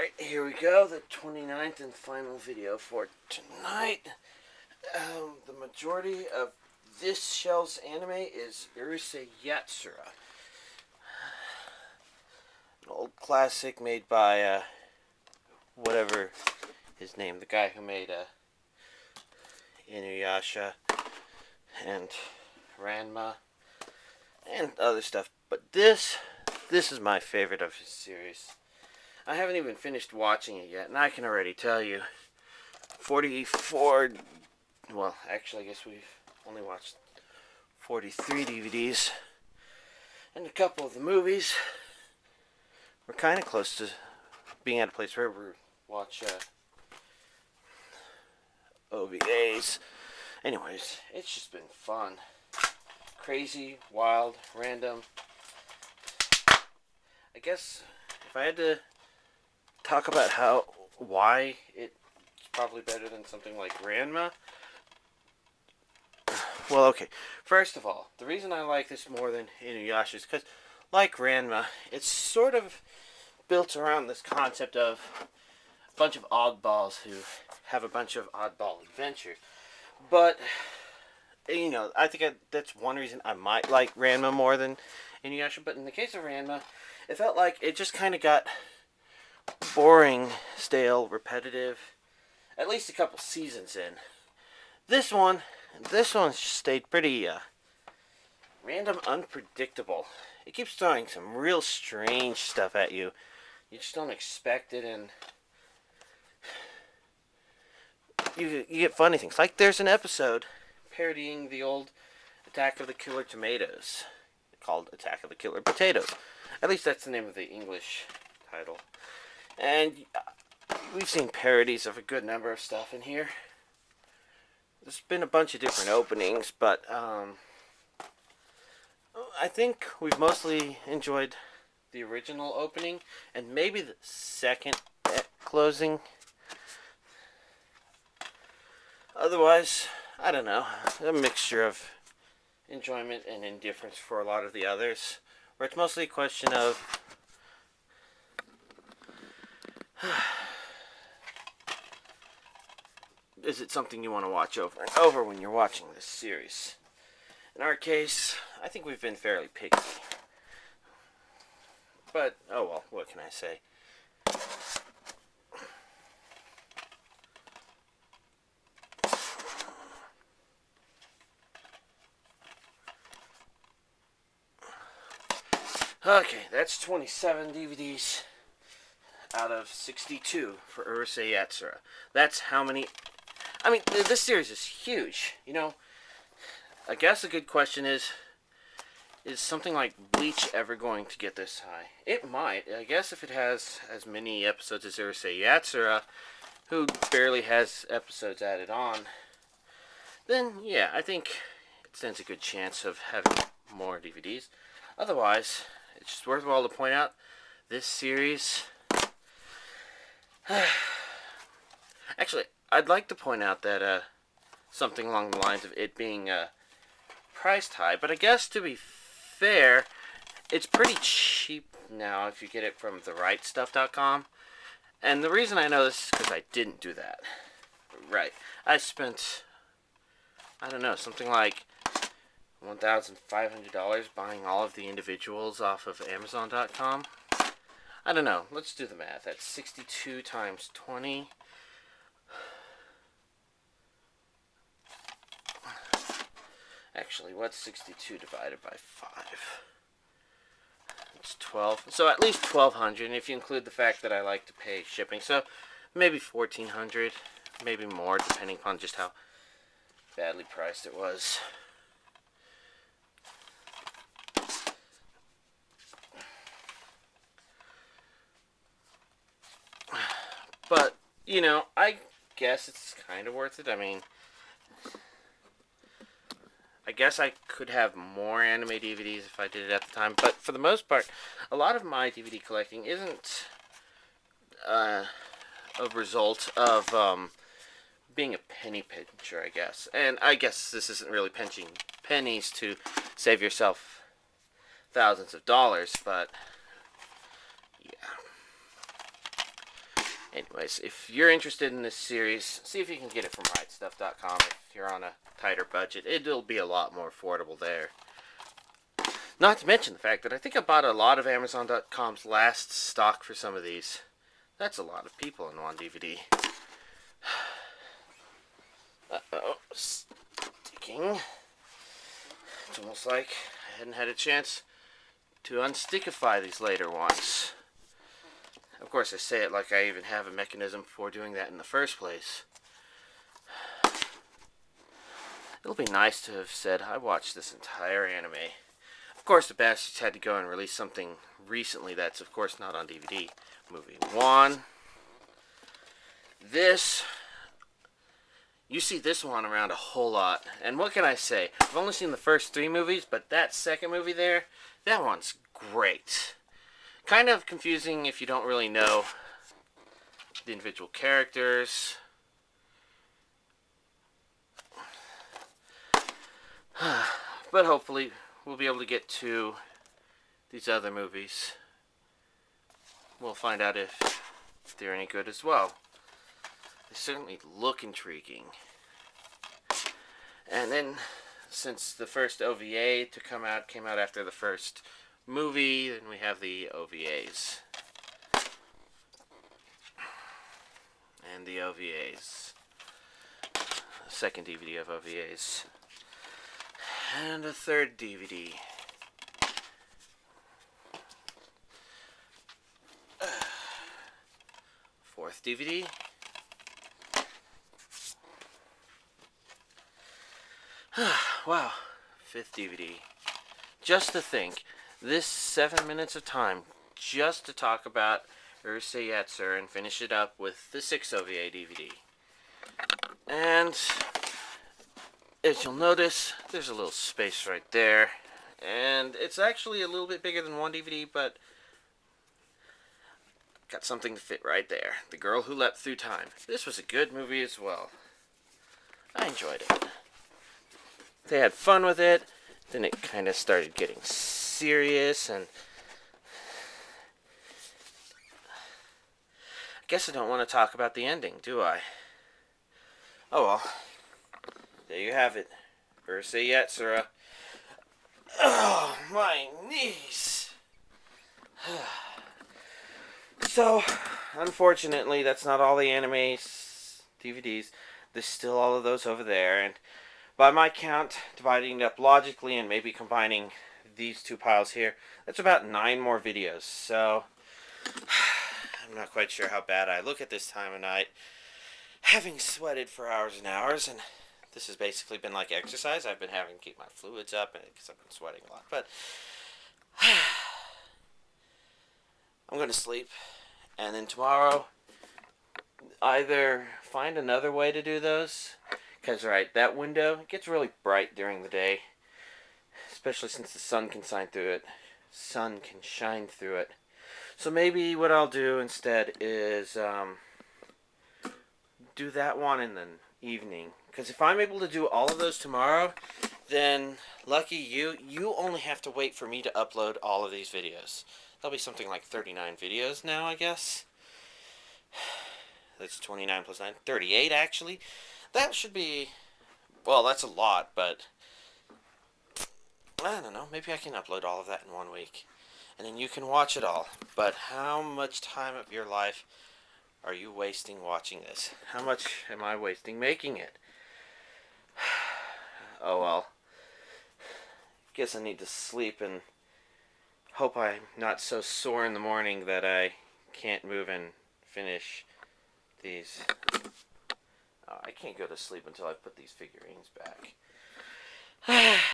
Alright, here we go, the 29th and final video for tonight. The majority of this shelf's anime is Urusei Yatsura. An old classic made by, whatever his name, the guy who made, Inuyasha and Ranma and other stuff. But this is my favorite of his series. I haven't even finished watching it yet, and I can already tell you, 44, well, actually, I guess we've only watched 43 DVDs, and a couple of the movies. We're kind of close to being at a place where we watch OVAs. Anyways, it's just been fun. Crazy, wild, random. I guess if I had to talk about why it's probably better than something like Ranma. Well, okay. First of all, the reason I like this more than Inuyasha is because, like Ranma, it's sort of built around this concept of a bunch of oddballs who have a bunch of oddball adventures. But, you know, I think that's one reason I might like Ranma more than Inuyasha. But in the case of Ranma, it felt like it just kind of got boring, stale, repetitive, at least a couple seasons in. This one stayed pretty random, unpredictable. It keeps throwing some real strange stuff at you. You just don't expect it, and you get funny things. Like there's an episode parodying the old Attack of the Killer Tomatoes, called Attack of the Killer Potatoes. At least that's the name of the English title. And we've seen parodies of a good number of stuff in here. There's been a bunch of different openings, but I think we've mostly enjoyed the original opening and maybe the second closing. Otherwise, I don't know, a mixture of enjoyment and indifference for a lot of the others, where it's mostly a question of is it something you want to watch over and over when you're watching this series? In our case, I think we've been fairly picky. But, oh well, what can I say? Okay, that's 27 DVDs out of 62 for Urusei Yatsura. That's how many... I mean, this series is huge, you know. I guess a good question is something like Bleach ever going to get this high? It might. I guess if it has as many episodes as Urusei Yatsura, who barely has episodes added on, then yeah, I think it stands a good chance of having more DVDs. Otherwise, it's just worthwhile to point out, this series... Actually, I'd like to point out that something along the lines of it being priced high, but I guess to be fair, it's pretty cheap now if you get it from therightstuff.com. And the reason I know this is because I didn't do that. Right. I spent, I don't know, something like $1,500 buying all of the individuals off of Amazon.com. I don't know. Let's do the math. That's 62 times 20. Actually, what's 62 divided by 5? It's 12. So at least 1,200, and if you include the fact that I like to pay shipping, so maybe 1,400, maybe more, depending upon just how badly priced it was. But, you know, I guess it's kind of worth it. I mean, I guess I could have more anime DVDs if I did it at the time. But for the most part, a lot of my DVD collecting isn't a result of being a penny pincher, I guess. And I guess this isn't really pinching pennies to save yourself thousands of dollars, but yeah. Anyways, if you're interested in this series, see if you can get it from rightstuff.com. If you're on a tighter budget, it'll be a lot more affordable there. Not to mention the fact that I think I bought a lot of Amazon.com's last stock for some of these. That's a lot of people in one DVD. Uh-oh. Sticking. It's almost like I hadn't had a chance to unstickify these later ones. Of course, I say it like I even have a mechanism for doing that in the first place. It'll be nice to have said, I watched this entire anime. Of course, the bastards had to go and release something recently that's, of course, not on DVD. Movie 1. This. You see this one around a whole lot. And what can I say? I've only seen the first 3 movies, but that second movie there, that one's great. Kind of confusing if you don't really know the individual characters. But hopefully we'll be able to get to these other movies. We'll find out if they're any good as well. They certainly look intriguing. And then, since the first OVA to come out came out after the first movie, then we have the OVAs. And the OVAs. Second DVD of OVAs. And a third DVD. Fourth DVD. Wow. Fifth DVD. Just to think, this 7 minutes of time just to talk about Urusei Yatsura and finish it up with the 6th OVA DVD. And as you'll notice, there's a little space right there. And it's actually a little bit bigger than one DVD, but got something to fit right there. The Girl Who Leapt Through Time. This was a good movie as well. I enjoyed it. They had fun with it. Then it kind of started getting serious, and I guess I don't want to talk about the ending, do I? Oh well. There you have it. Urusei Yatsura. Oh, my knees. So, unfortunately, that's not all the anime DVDs. There's still all of those over there, and by my count, dividing it up logically and maybe combining these 2 piles here, that's about 9 more videos. So, I'm not quite sure how bad I look at this time of night. Having sweated for hours and hours, and this has basically been like exercise. I've been having to keep my fluids up because I've been sweating a lot. But I'm going to sleep, and then tomorrow either find another way to do those, because right, that window, it gets really bright during the day, especially since the sun can shine through it. So maybe what I'll do instead is do that one in the evening, because if I'm able to do all of those tomorrow, then lucky you only have to wait for me to upload all of these videos. That'll be something like 39 videos now, I guess. That's 29 plus 9, 38 actually. That should be, well, that's a lot, but I don't know, maybe I can upload all of that in 1 week. And then you can watch it all. But how much time of your life are you wasting watching this? How much am I wasting making it? Oh well. Guess I need to sleep and hope I'm not so sore in the morning that I can't move and finish these. Oh, I can't go to sleep until I put these figurines back.